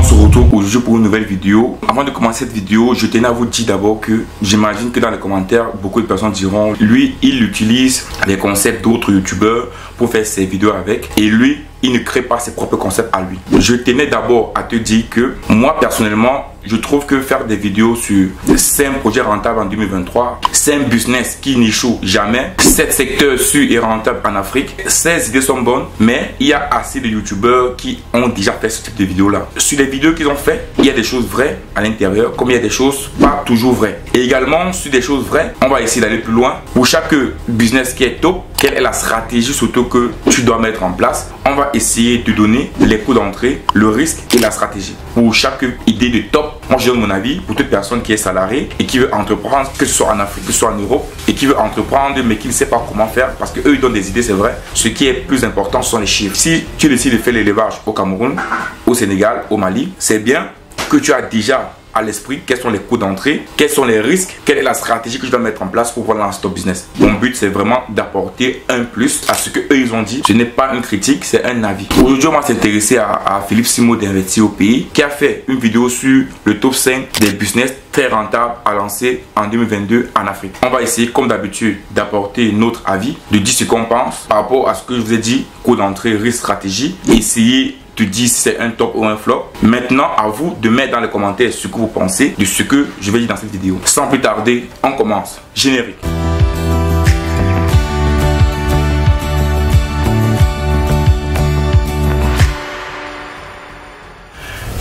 se retrouve aujourd'hui pour une nouvelle vidéo. Avant de commencer cette vidéo, je tenais à vous dire d'abord que j'imagine que dans les commentaires, beaucoup de personnes diront lui, il utilise les concepts d'autres youtubeurs pour faire ses vidéos avec, et lui, il ne crée pas ses propres concepts à lui. Je tenais d'abord à te dire que moi personnellement, je trouve que faire des vidéos sur 5 projets rentables en 2023, 5 business qui n'échouent jamais, 7 secteurs sûrs et rentables en Afrique, 16 idées sont bonnes, mais il y a assez de youtubeurs qui ont déjà fait ce type de vidéos là. Sur les vidéos qu'ils ont fait, il y a des choses vraies à l'intérieur, comme il y a des choses pas toujours vraies. Et également sur des choses vraies, on va essayer d'aller plus loin. Pour chaque business qui est top, quelle est la stratégie surtout que tu dois mettre en place? On va essayer de donner les coûts d'entrée, le risque et la stratégie. Pour chaque idée de top, moi je donne mon avis pour toute personne qui est salariée et qui veut entreprendre, que ce soit en Afrique, que ce soit en Europe, et qui veut entreprendre mais qui ne sait pas comment faire, parce qu'eux ils donnent des idées, c'est vrai. Ce qui est plus important ce sont les chiffres. Si tu décides de faire l'élevage au Cameroun, au Sénégal, au Mali, c'est bien que tu as déjà à l'esprit quels sont les coûts d'entrée, quels sont les risques, quelle est la stratégie que je dois mettre en place pour pouvoir lancer ton business. Mon but c'est vraiment d'apporter un plus à ce que eux ils ont dit. Ce n'est pas une critique, c'est un avis. Aujourd'hui on va s'intéresser à Philippe Simo d'Investir au pays, qui a fait une vidéo sur le top 5 des business très rentables à lancer en 2022 en Afrique. On va essayer comme d'habitude d'apporter notre avis, de dire ce qu'on pense par rapport à ce que je vous ai dit, coût d'entrée, risque, stratégie, essayer te dis si c'est un top ou un flop. Maintenant, à vous de mettre dans les commentaires ce que vous pensez de ce que je vais dire dans cette vidéo. Sans plus tarder, on commence. Générique.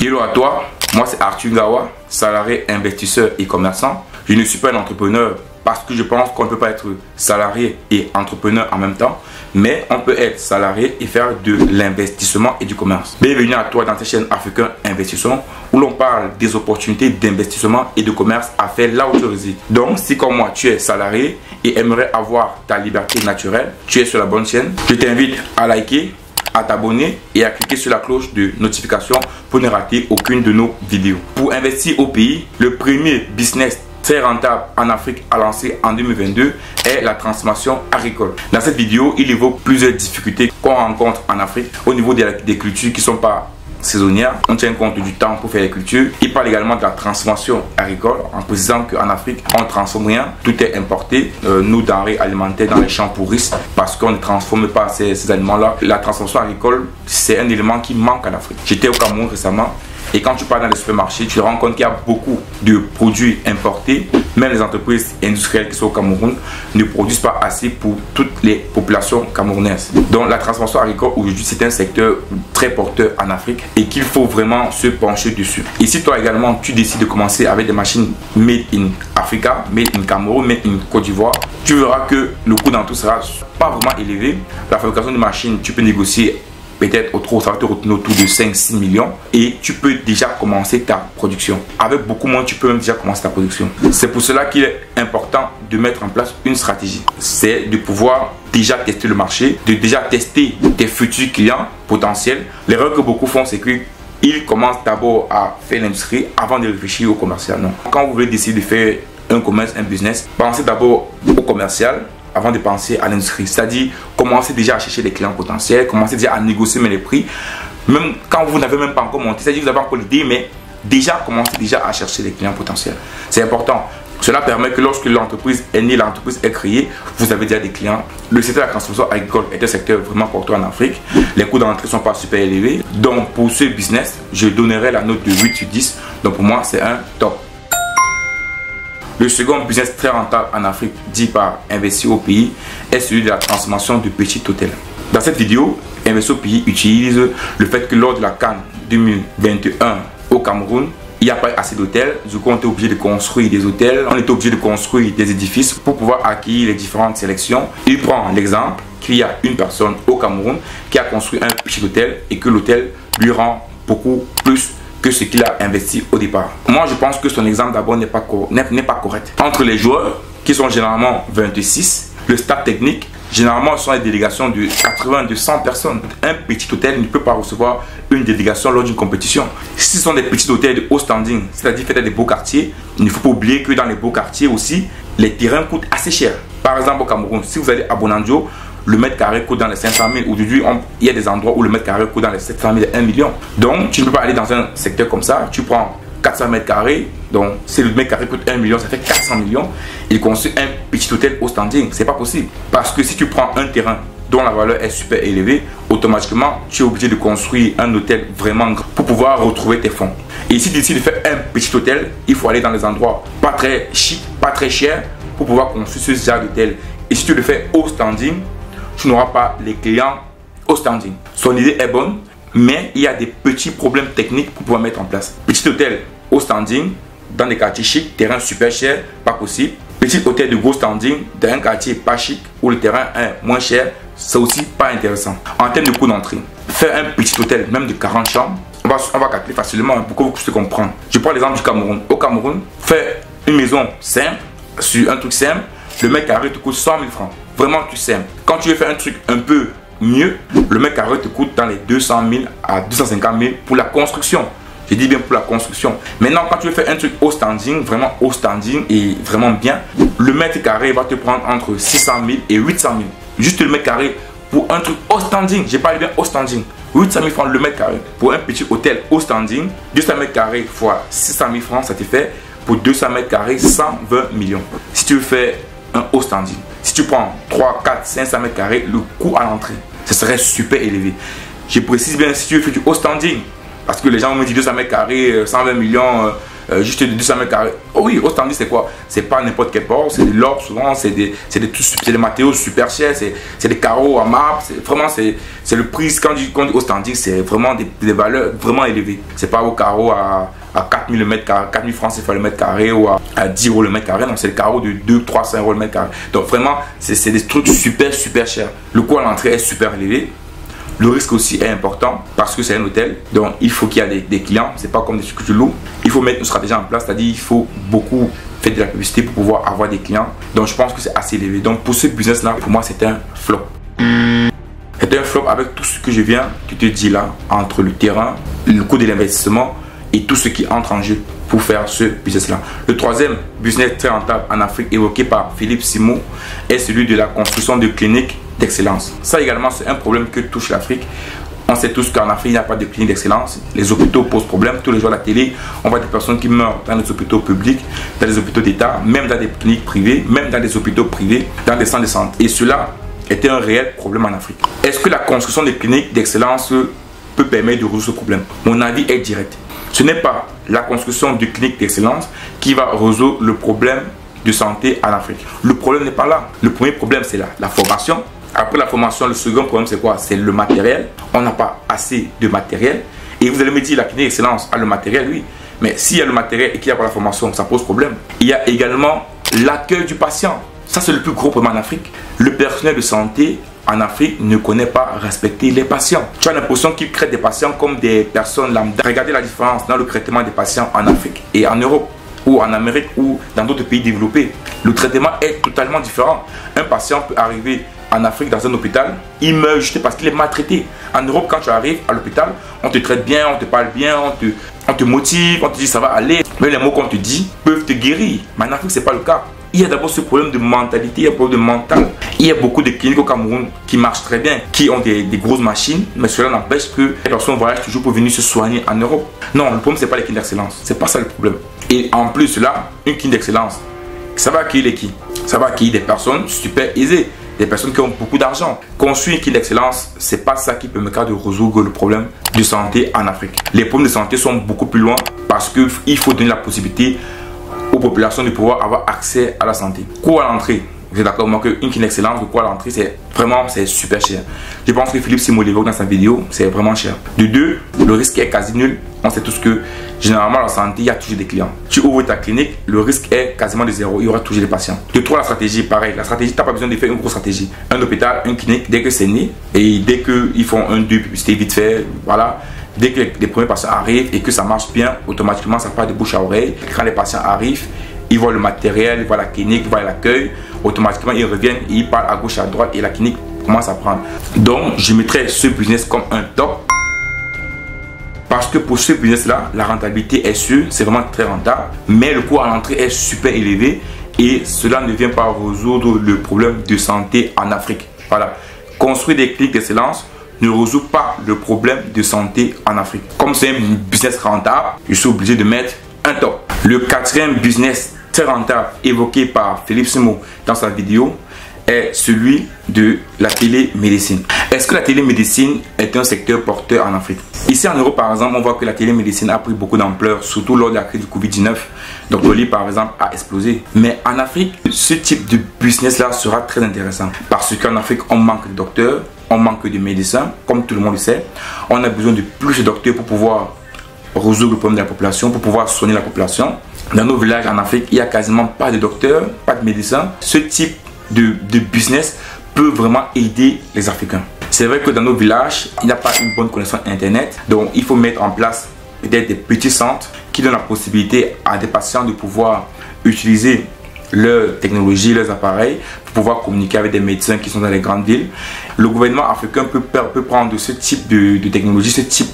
Hello à toi, moi c'est Arthur Ngawa, salarié, investisseur et commerçant. Je ne suis pas un entrepreneur parce que je pense qu'on ne peut pas être salarié et entrepreneur en même temps, mais on peut être salarié et faire de l'investissement et du commerce. Bienvenue à toi dans cette chaîne Africain Investissement où l'on parle des opportunités d'investissement et de commerce à faire là où tu résides. Donc si comme moi tu es salarié et aimerais avoir ta liberté naturelle, tu es sur la bonne chaîne. Je t'invite à liker, à t'abonner et à cliquer sur la cloche de notification pour ne rater aucune de nos vidéos. Pour investir au pays, le premier business très rentable en Afrique à lancer en 2022 est la transformation agricole. Dans cette vidéo, il évoque plusieurs difficultés qu'on rencontre en Afrique au niveau des cultures qui ne sont pas saisonnières. On tient compte du temps pour faire les cultures. Il parle également de la transformation agricole en précisant qu'en Afrique, on ne transforme rien, tout est importé. Nos denrées alimentaires dans les champs pourrissent parce qu'on ne transforme pas ces aliments-là. La transformation agricole, c'est un élément qui manque en Afrique. J'étais au Cameroun récemment. Et quand tu pars dans les supermarchés, tu te rends compte qu'il y a beaucoup de produits importés. Même les entreprises industrielles qui sont au Cameroun ne produisent pas assez pour toutes les populations camerounaises. Donc la transformation agricole aujourd'hui c'est un secteur très porteur en Afrique et qu'il faut vraiment se pencher dessus. Et si toi également tu décides de commencer avec des machines made in Africa, made in Cameroun, made in Côte d'Ivoire, tu verras que le coût d'entrée sera pas vraiment élevé. La fabrication de machines, tu peux négocier peut-être autour, ça va te retenir autour de 5-6 millions et tu peux déjà commencer ta production. Avec beaucoup moins, tu peux même déjà commencer ta production. C'est pour cela qu'il est important de mettre en place une stratégie. C'est de pouvoir déjà tester le marché, de déjà tester tes futurs clients potentiels. L'erreur que beaucoup font, c'est qu'ils commencent d'abord à faire l'industrie avant de réfléchir au commercial. Non. Quand vous voulez décider de faire un commerce, un business, pensez d'abord au commercial avant de penser à l'industrie. C'est-à-dire, commencez déjà à chercher des clients potentiels, commencez déjà à négocier les prix, même quand vous n'avez même pas encore monté. C'est-à-dire, vous avez encore l'idée, mais déjà, commencez déjà à chercher des clients potentiels. C'est important. Cela permet que lorsque l'entreprise est née, l'entreprise est créée, vous avez déjà des clients. Le secteur de la transformation agricole est un secteur vraiment porteur en Afrique. Les coûts d'entrée ne sont pas super élevés. Donc, pour ce business, je donnerai la note de 8 sur 10. Donc, pour moi, c'est un top. Le second business très rentable en Afrique, dit par Investir au pays, est celui de la transformation de petits hôtels. Dans cette vidéo, Investir au pays utilise le fait que lors de la CAN 2021 au Cameroun, il n'y a pas assez d'hôtels. Du coup, on était obligé de construire des hôtels, on était obligé de construire des édifices pour pouvoir accueillir les différentes sélections. Il prend l'exemple qu'il y a une personne au Cameroun qui a construit un petit hôtel et que l'hôtel lui rend beaucoup plus que ce qu'il a investi au départ. Moi, je pense que son exemple d'abord n'est pas correct. Entre les joueurs, qui sont généralement 26, le staff technique, généralement, ce sont des délégations de 80, de 100 personnes. Un petit hôtel ne peut pas recevoir une délégation lors d'une compétition. Si ce sont des petits hôtels de haut standing, c'est-à-dire faits dans des beaux quartiers, il ne faut pas oublier que dans les beaux quartiers aussi, les terrains coûtent assez cher. Par exemple, au Cameroun, si vous allez à Bonandio, le mètre carré coûte dans les 500 000. Aujourd'hui, il y a des endroits où le mètre carré coûte dans les 700 000 et 1 million. Donc, tu ne peux pas aller dans un secteur comme ça. Tu prends 400 mètres carrés. Donc, si le mètre carré coûte 1 million, ça fait 400 millions. Il construit un petit hôtel au standing. C'est pas possible. Parce que si tu prends un terrain dont la valeur est super élevée, automatiquement, tu es obligé de construire un hôtel vraiment grand pour pouvoir retrouver tes fonds. Et si tu décides de faire un petit hôtel, il faut aller dans des endroits pas très chic, pas très chers pour pouvoir construire ce genre d'hôtel. Et si tu le fais au standing, tu n'auras pas les clients au standing. Son idée est bonne, mais il y a des petits problèmes techniques pour pouvoir mettre en place. Petit hôtel au standing, dans des quartiers chics, terrain super cher, pas possible. Petit hôtel de gros standing, dans un quartier pas chic où le terrain est moins cher, c'est aussi pas intéressant. En termes de coût d'entrée, faire un petit hôtel, même de 40 chambres, on va calculer facilement pour que vous puissiez comprendre. Je prends l'exemple du Cameroun. Au Cameroun, faire une maison simple, sur un truc simple, le mètre carré te coûte 100 000 francs. Vraiment tout simple. Quand tu veux faire un truc un peu mieux, le mètre carré te coûte dans les 200 000 à 250 000 pour la construction. Je dis bien pour la construction. Maintenant, quand tu veux faire un truc au standing, vraiment au standing et vraiment bien, le mètre carré va te prendre entre 600 000 et 800 000. Juste le mètre carré pour un truc au standing. J'ai parlé bien au standing. 800 000 francs le mètre carré. Pour un petit hôtel au standing, 200 mètres carrés fois 600 000 francs, ça te fait pour 200 mètres carrés 120 millions. Si tu veux faire un haut standing, si tu prends 3, 4, 500 mètres carrés, le coût à l'entrée, ce serait super élevé. Je précise bien si tu veux faire du haut standing. Parce que les gens me disent 200 mètres carrés, 120 millions, juste de 200 mètres carrés. Oh oui, au standing c'est quoi? C'est pas n'importe quel port, c'est de l'or souvent, c'est des matériaux super chers, c'est des carreaux à marbre, vraiment c'est le prix, quand on dit au standing, c'est vraiment des valeurs vraiment élevées. C'est pas au carreau à 4 000 le mètre carré, 4 000 francs c'est le mètre carré ou à 10 euros le mètre carré, non, c'est le carreau de 2, 300 euros le mètre carré. Donc vraiment, c'est des trucs super chers. Le coût à l'entrée est super élevé. Le risque aussi est important parce que c'est un hôtel, donc il faut qu'il y ait des clients, c'est pas comme des trucs que tu loues. Il faut mettre une stratégie en place, c'est-à-dire il faut beaucoup faire de la publicité pour pouvoir avoir des clients. Donc je pense que c'est assez élevé. Donc pour ce business-là, pour moi c'est un flop. C'est un flop avec tout ce que je viens de te dire là, entre le terrain, le coût de l'investissement et tout ce qui entre en jeu pour faire ce business-là. Le troisième business très rentable en Afrique évoqué par Philippe Simon est celui de la construction de cliniques d'excellence. Ça également, c'est un problème que touche l'Afrique. On sait tous qu'en Afrique, il n'y a pas de clinique d'excellence. Les hôpitaux posent problème. Tous les jours à la télé, on voit des personnes qui meurent dans les hôpitaux publics, dans les hôpitaux d'État, même dans des cliniques privées, même dans des hôpitaux privés, dans des centres de santé. Et cela était un réel problème en Afrique. Est-ce que la construction des cliniques d'excellence peut permettre de résoudre ce problème? Mon avis est direct. Ce n'est pas la construction de cliniques d'excellence qui va résoudre le problème de santé en Afrique. Le problème n'est pas là. Le premier problème, c'est la formation. Après la formation, le second problème, c'est quoi? C'est le matériel. On n'a pas assez de matériel. Et vous allez me dire, la clinique d'excellence a le matériel, oui. Mais s'il y a le matériel et qu'il n'y a pas la formation, ça pose problème. Il y a également l'accueil du patient. Ça, c'est le plus gros problème en Afrique. Le personnel de santé en Afrique ne connaît pas respecter les patients. Tu as l'impression qu'ils traitent des patients comme des personnes lambda. Regardez la différence dans le traitement des patients en Afrique et en Europe, ou en Amérique, ou dans d'autres pays développés. Le traitement est totalement différent. Un patient peut arriver en Afrique dans un hôpital, il meurt juste parce qu'il est maltraité. En Europe, quand tu arrives à l'hôpital, on te traite bien, on te parle bien, on te motive, on te dit ça va aller. Mais les mots qu'on te dit peuvent te guérir. Mais en Afrique, ce n'est pas le cas. Il y a d'abord ce problème de mentalité, il y a un problème de mental. Il y a beaucoup de cliniques au Cameroun qui marchent très bien, qui ont des grosses machines, mais cela n'empêche que les personnes voyagent toujours pour venir se soigner en Europe. Non, le problème, ce n'est pas les cliniques d'excellence. Ce n'est pas ça le problème. Et en plus, là, une clinique d'excellence, ça va accueillir qui? Ça va accueillir des personnes super aisées, des personnes qui ont beaucoup d'argent. Construire une clinique d'excellence, ce n'est pas ça qui permettra de résoudre le problème de santé en Afrique. Les problèmes de santé sont beaucoup plus loin parce qu'il faut donner la possibilité aux populations de pouvoir avoir accès à la santé. Coût à l'entrée, vous êtes d'accord avec moi qu'une clinique d'excellence, le coût à l'entrée, c'est super cher. Je pense que Philippe Simon l'évoque dans sa vidéo, c'est vraiment cher. De deux, le risque est quasi nul. On sait tous que généralement, la santé, il y a toujours des clients. Tu ouvres ta clinique, le risque est quasiment de zéro. Il y aura toujours des patients. De trois, la stratégie, pareil. La stratégie, tu n'as pas besoin de faire une grosse stratégie. Un hôpital, une clinique, dès que c'est né, et dès qu'ils font un deux publicités vite fait, voilà. Dès que les premiers patients arrivent et que ça marche bien, automatiquement, ça part de bouche à oreille. Quand les patients arrivent, ils voient le matériel, ils voient la clinique, ils voient l'accueil. Automatiquement, ils reviennent, ils parlent à gauche, à droite et la clinique commence à prendre. Donc, je mettrais ce business comme un top. Parce que pour ce business-là, la rentabilité est sûre, c'est vraiment très rentable. Mais le coût à l'entrée est super élevé et cela ne vient pas résoudre le problème de santé en Afrique. Voilà. construire des cliniques d'excellence ne résout pas le problème de santé en Afrique. Comme c'est un business rentable, je suis obligé de mettre un top. Le quatrième business très rentable évoqué par Philippe Simo dans sa vidéo est celui de la télémédecine. Est-ce que la télémédecine est un secteur porteur en Afrique? Ici en Europe par exemple, on voit que la télémédecine a pris beaucoup d'ampleur, surtout lors de la crise du Covid-19. Donc le lit par exemple a explosé. Mais en Afrique, ce type de business là sera très intéressant. Parce qu'en Afrique, on manque de docteurs, on manque de médecins, comme tout le monde le sait. On a besoin de plus de docteurs pour pouvoir résoudre le problème de la population, pour pouvoir soigner la population. Dans nos villages en Afrique, il n'y a quasiment pas de docteurs, pas de médecins. Ce type de business peut vraiment aider les Africains. C'est vrai que dans nos villages, il n'y a pas une bonne connexion Internet. Donc, il faut mettre en place peut-être des petits centres qui donnent la possibilité à des patients de pouvoir utiliser leurs technologies, leurs appareils pour pouvoir communiquer avec des médecins qui sont dans les grandes villes. Le gouvernement africain peut prendre ce type de technologie, ce type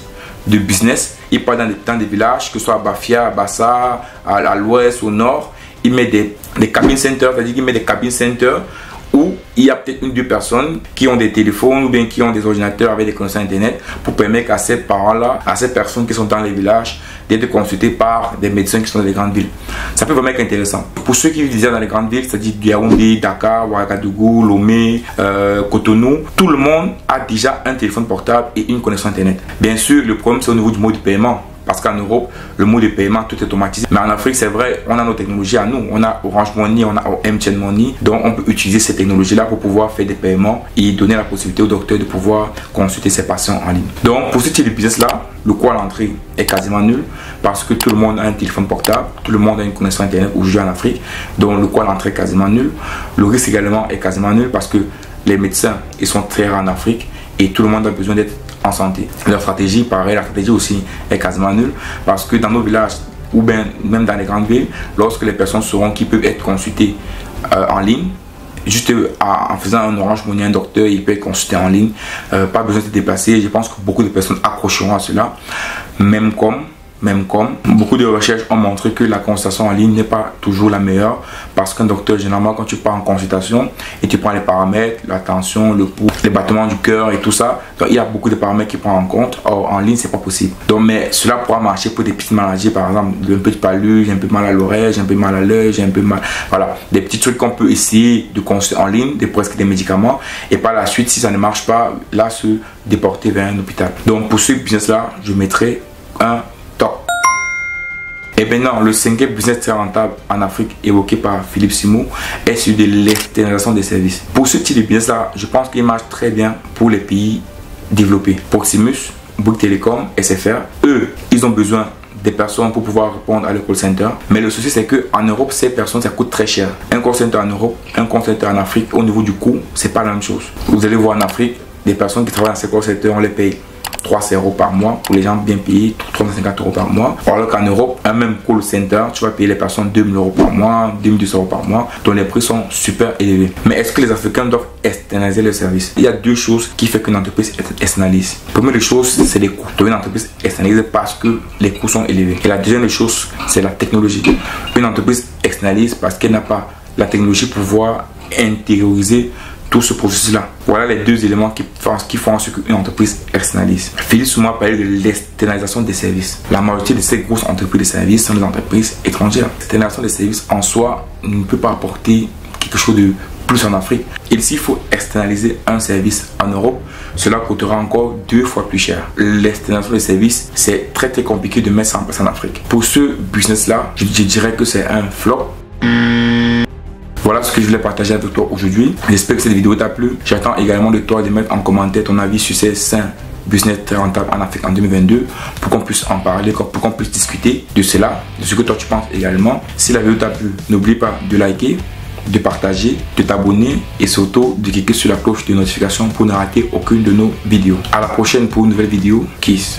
de business. Il part dans des villages, que ce soit à Bafia, à Bassa, à l'ouest, au nord. Il met des cabin centers, c'est-à-dire qu'il met des cabin centers où il y a peut-être une ou deux personnes qui ont des téléphones ou bien qui ont des ordinateurs avec des connexions Internet pour permettre à ces parents-là, à ces personnes qui sont dans les villages, d'être consultés par des médecins qui sont dans les grandes villes. Ça peut vraiment être intéressant. Pour ceux qui vivent dans les grandes villes, c'est-à-dire Yaoundé, Dakar, Ouagadougou, Lomé, Cotonou, tout le monde a déjà un téléphone portable et une connexion Internet. Bien sûr, le problème c'est au niveau du mode de paiement. Parce qu'en Europe, le mode de paiement, tout est automatisé. Mais en Afrique, c'est vrai, on a nos technologies à nous. On a Orange Money, on a MTN Money. Donc, on peut utiliser ces technologies-là pour pouvoir faire des paiements et donner la possibilité au docteur de pouvoir consulter ses patients en ligne. Donc, pour ce type de business-là, le coût à l'entrée est quasiment nul parce que tout le monde a un téléphone portable, tout le monde a une connexion Internet aujourd'hui en Afrique. Donc, le coût à l'entrée est quasiment nul. Le risque également est quasiment nul parce que les médecins, ils sont très rares en Afrique et tout le monde a besoin d'être en santé. Leur stratégie, pareil, la stratégie aussi est quasiment nulle parce que dans nos villages ou bien même dans les grandes villes, lorsque les personnes sauront qu'ils peuvent être consultés en ligne, juste en faisant un Orange Money, un docteur, il peut être consulté en ligne, pas besoin de se déplacer. Je pense que beaucoup de personnes accrocheront à cela, même comme beaucoup de recherches ont montré que la consultation en ligne n'est pas toujours la meilleure parce qu'un docteur, généralement, quand tu pars en consultation et tu prends les paramètres, la tension, le pouls, les battements du cœur et tout ça, donc il y a beaucoup de paramètres qui prennent en compte. Or, en ligne, c'est pas possible. Donc, mais cela pourra marcher pour des petites maladies, par exemple, un peu de palu, j'ai un peu mal à l'oreille, j'ai un peu mal à l'œil, j'ai un peu mal. Voilà, des petits trucs qu'on peut essayer de consulter en ligne, presque des médicaments, et par la suite, si ça ne marche pas, là, se déporter vers un hôpital. Donc, pour ce business-là, je mettrai un top. Et maintenant, le cinquième business très rentable en Afrique évoqué par Philippe Simo est celui de l'externalisation des services. Pour ce type de business-là, je pense qu'il marche très bien pour les pays développés. Proximus, Bouygues Telecom, SFR, eux, ils ont besoin des personnes pour pouvoir répondre à leur call center. Mais le souci, c'est qu'en Europe, ces personnes, ça coûte très cher. Un call center en Europe, un call center en Afrique, au niveau du coût, c'est pas la même chose. Vous allez voir en Afrique, des personnes qui travaillent dans ces call centers, on les paye 300 € par mois pour les gens bien payés, 350 € par mois. Alors qu'en Europe, un même call center, tu vas payer les personnes 2000 € par mois, 2200 € par mois, dont les prix sont super élevés. Mais est-ce que les Africains doivent externaliser le service? Il y a deux choses qui font qu'une entreprise externalise. La première des choses, c'est les coûts. Donc une entreprise externalise parce que les coûts sont élevés. Et la deuxième des choses, c'est la technologie. Une entreprise externalise parce qu'elle n'a pas la technologie pour pouvoir intérioriser tout ce processus-là. Voilà les deux éléments qui font ce qu'une entreprise externalise. Philippe Simo a parlé de l'externalisation des services. La majorité de ces grosses entreprises de services sont des entreprises étrangères. L'externalisation des services en soi ne peut pas apporter quelque chose de plus en Afrique. Et s'il faut externaliser un service en Europe, cela coûtera encore 2 fois plus cher. L'externalisation des services, c'est très compliqué de mettre ça en place en Afrique. Pour ce business-là, je dirais que c'est un flop. Voilà ce que je voulais partager avec toi aujourd'hui. J'espère que cette vidéo t'a plu. J'attends également de toi de mettre en commentaire ton avis sur ces 5 business très rentables en Afrique en 2022 pour qu'on puisse en parler, pour qu'on puisse discuter de cela, de ce que toi tu penses également. Si la vidéo t'a plu, n'oublie pas de liker, de partager, de t'abonner et surtout de cliquer sur la cloche de notification pour ne rater aucune de nos vidéos. À la prochaine pour une nouvelle vidéo. Kiss.